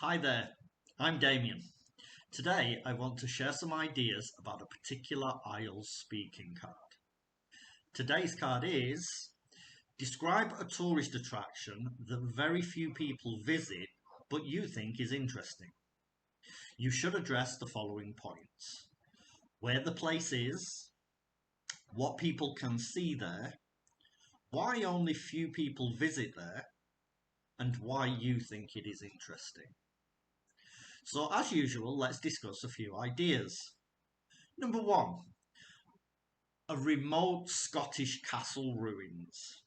Hi there, I'm Damien. Today I want to share some ideas about a particular IELTS speaking card. Today's card is: describe a tourist attraction that very few people visit but you think is interesting. You should address the following points: where the place is, what people can see there, why only few people visit there, and why you think it is interesting. So as usual, let's discuss a few ideas. Number one, a remote Scottish castle ruins.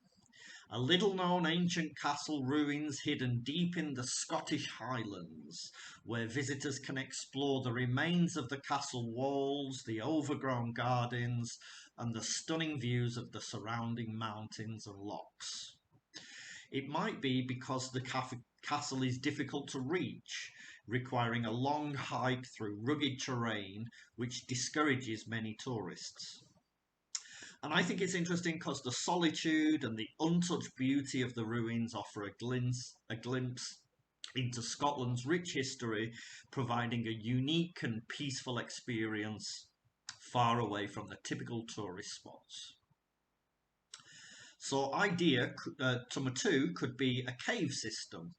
A little known ancient castle ruins hidden deep in the Scottish Highlands, where visitors can explore the remains of the castle walls, the overgrown gardens, and the stunning views of the surrounding mountains and lochs. It might be because the castle is difficult to reach, requiring a long hike through rugged terrain, which discourages many tourists. And I think it's interesting because the solitude and the untouched beauty of the ruins offer a glimpse into Scotland's rich history, providing a unique and peaceful experience far away from the typical tourist spots. So idea number two could be a cave system.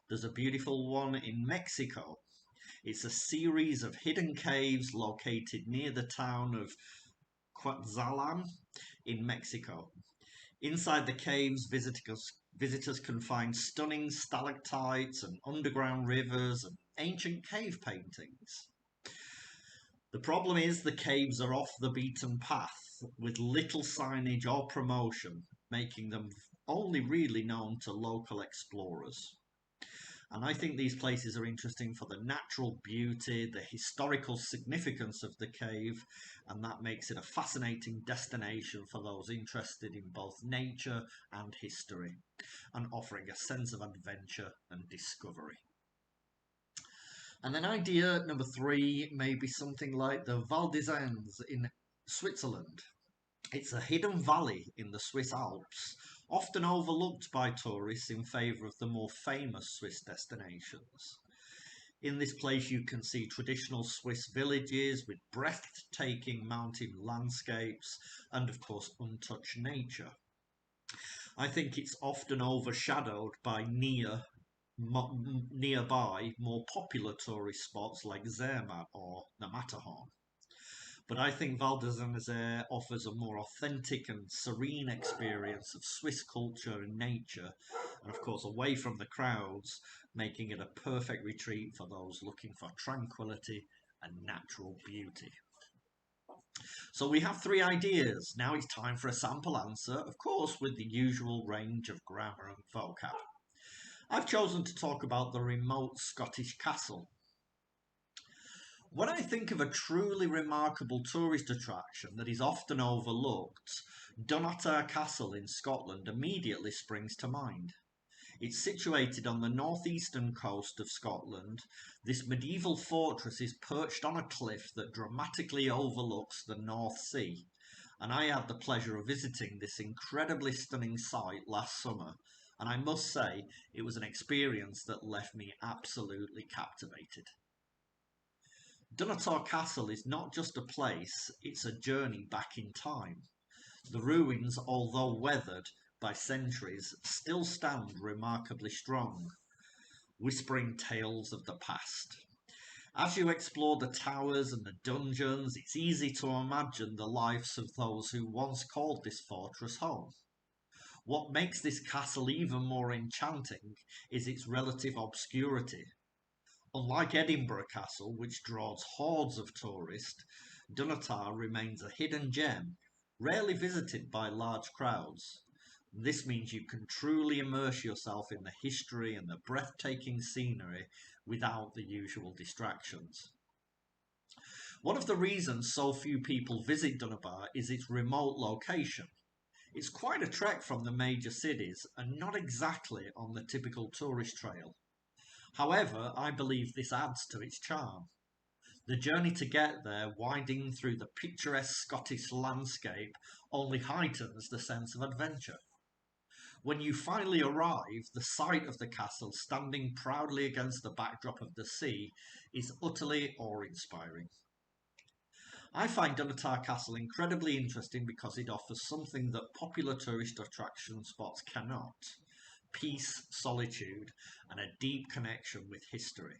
There's a beautiful one in Mexico. It's a series of hidden caves located near the town of Quetzalan in Mexico. Inside the caves, visitors can find stunning stalactites and underground rivers and ancient cave paintings. The problem is the caves are off the beaten path, with little signage or promotion, making them only really known to local explorers. And I think these places are interesting for the natural beauty, the historical significance of the cave, and that makes it a fascinating destination for those interested in both nature and history, and offering a sense of adventure and discovery. And then idea number three may be something like the Val d'Isens in Switzerland. It's a hidden valley in the Swiss Alps, often overlooked by tourists in favour of the more famous Swiss destinations. In this place you can see traditional Swiss villages with breathtaking mountain landscapes and of course untouched nature. I think it's often overshadowed by nearby more popular tourist spots like Zermatt or the Matterhorn. But I think Val d'Isens offers a more authentic and serene experience of Swiss culture and nature, and of course away from the crowds, making it a perfect retreat for those looking for tranquility and natural beauty. So we have three ideas. Now it's time for a sample answer, of course with the usual range of grammar and vocab. I've chosen to talk about the remote Scottish castle. When I think of a truly remarkable tourist attraction that is often overlooked, Dunnottar Castle in Scotland immediately springs to mind. It's situated on the northeastern coast of Scotland. This medieval fortress is perched on a cliff that dramatically overlooks the North Sea, and I had the pleasure of visiting this incredibly stunning site last summer, and I must say it was an experience that left me absolutely captivated. Dunnottar Castle is not just a place, it's a journey back in time. The ruins, although weathered by centuries, still stand remarkably strong, whispering tales of the past. As you explore the towers and the dungeons, it's easy to imagine the lives of those who once called this fortress home. What makes this castle even more enchanting is its relative obscurity. Unlike Edinburgh Castle, which draws hordes of tourists, Dunnottar remains a hidden gem, rarely visited by large crowds. This means you can truly immerse yourself in the history and the breathtaking scenery without the usual distractions. One of the reasons so few people visit Dunnottar is its remote location. It's quite a trek from the major cities and not exactly on the typical tourist trail. However, I believe this adds to its charm. The journey to get there, winding through the picturesque Scottish landscape, only heightens the sense of adventure. When you finally arrive, the sight of the castle standing proudly against the backdrop of the sea is utterly awe-inspiring. I find Dunatar Castle incredibly interesting because it offers something that popular tourist attraction spots cannot: peace, solitude, and a deep connection with history.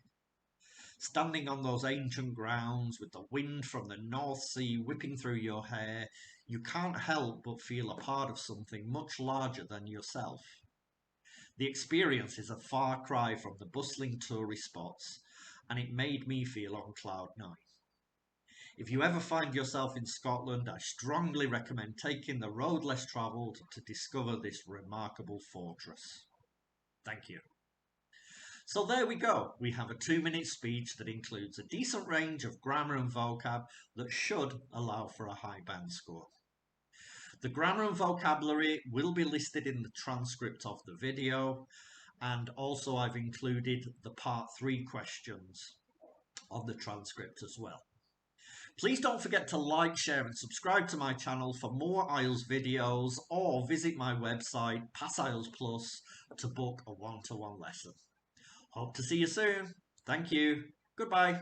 Standing on those ancient grounds with the wind from the North Sea whipping through your hair, you can't help but feel a part of something much larger than yourself. The experience is a far cry from the bustling tourist spots, and it made me feel on cloud nine. If you ever find yourself in Scotland, I strongly recommend taking the road less travelled to discover this remarkable fortress. Thank you. So there we go. We have a 2-minute speech that includes a decent range of grammar and vocab that should allow for a high band score. The grammar and vocabulary will be listed in the transcript of the video, and also I've included the part 3 questions on the transcript as well. Please don't forget to like, share and subscribe to my channel for more IELTS videos, or visit my website PassIELTSPlus to book a one-to-one lesson. Hope to see you soon. Thank you. Goodbye.